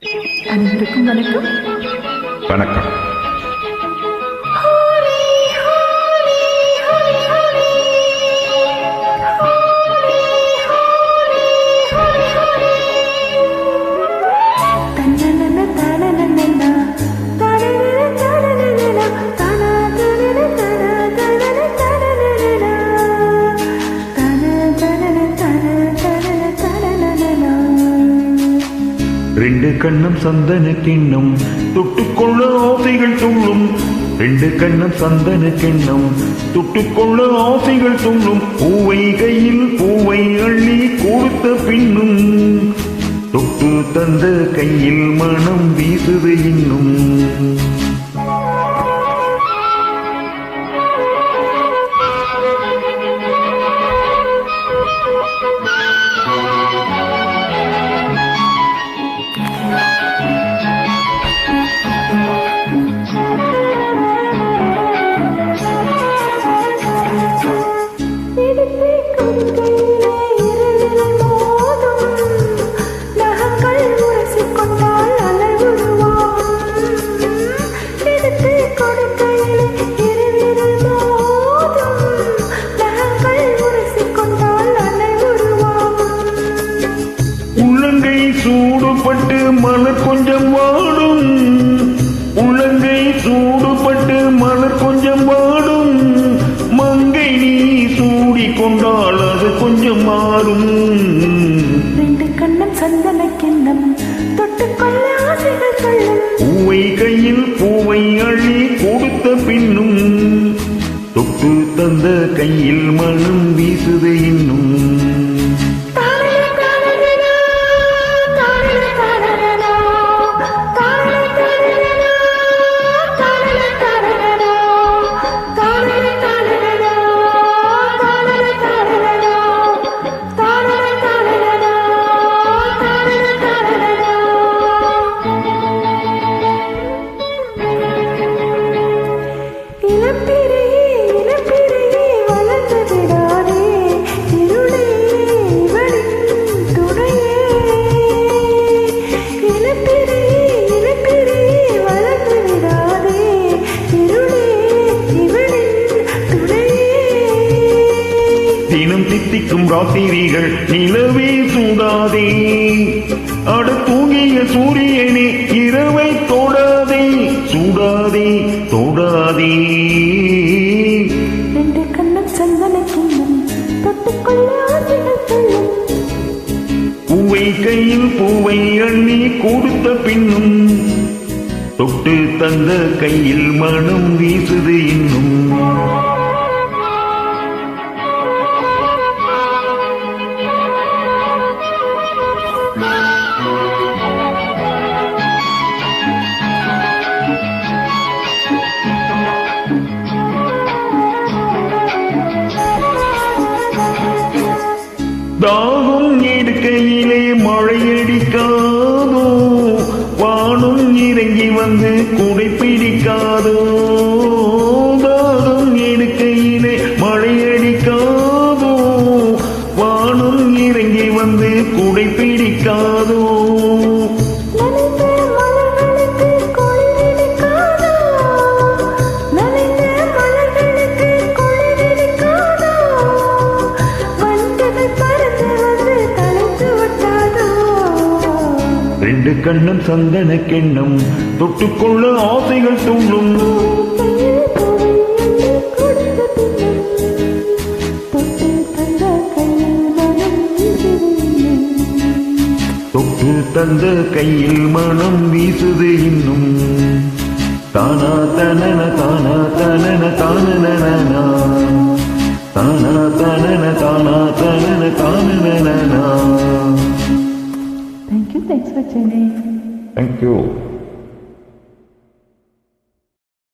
அனைவருக்கும் வணக்கம். வணக்கம். ரெண்டு கண்ணம் சந்தன கிண்ணம் தொட்டுக்கொள்ள ஆசைகள் துள்ளும். ரெண்டு கண்ணம் சந்தன கிண்ணம் தொட்டுக்கொள்ள ஆசைகள் துள்ளும். பூவை கையில் பூவை அள்ளி கொடுத்த பின்னும் தொட்டு தந்த கையில் மனம் வீசுது இன்னும். சூடுபட்டு மலர் கொஞ்சம் வாடும். உள்ளங்கை சூடுபட்டு மலர் கொஞ்சம் வாடும். மங்கை நீ சூடி கொண்டால் அது கொஞ்சம் மாறும். ரெண்டு கண்ணம் சந்தன கிண்ணம் தொட்டுக்கொள்ள ஆசைகள் சொல்லும். பூவை கையில் பூவை அள்ளி கொடுத்த பின்னும் தொட்டு தந்த கையில் மனம் வீசுது இன்னும். தினம் தித்திக்கும் ராத்திரிகள் நிலவே சூடாதே. அட தூங்கிய சூரியனே இரவை தொடாதே சூடாதே தொடாதே. ரெண்டு கண்ணம் சந்தன கிண்ணம் தொட்டுக்கொள்ள ஆசைகள் சொல்லும். பூவை கையில் பூவை அள்ளி கொடுத்த பின்னும் தொட்டு தந்த கையில் மனம் வீசுது இன்னும். தாகம் எடுக்கையிலே மழையடிக்காதோ. வானும் இறங்கி வந்து குடை பிடிக்காதோ. தாகம் எடுக்கையிலே மழையடிக்காதோ. வானும் இறங்கி வந்து குடை பிடிக்காதோ. ரெண்டு கண்ணம் சந்தன கிண்ணம் தொட்டுக்கொள்ள ஆசைகள் துள்ளும். தொட்டு தந்த கையில் மனம் வீசுது இன்னும். தானா தனன தானா தனன தானனா தானா தனன தானா தனன தானனா. Thank you. Thanks for joining. Thank you.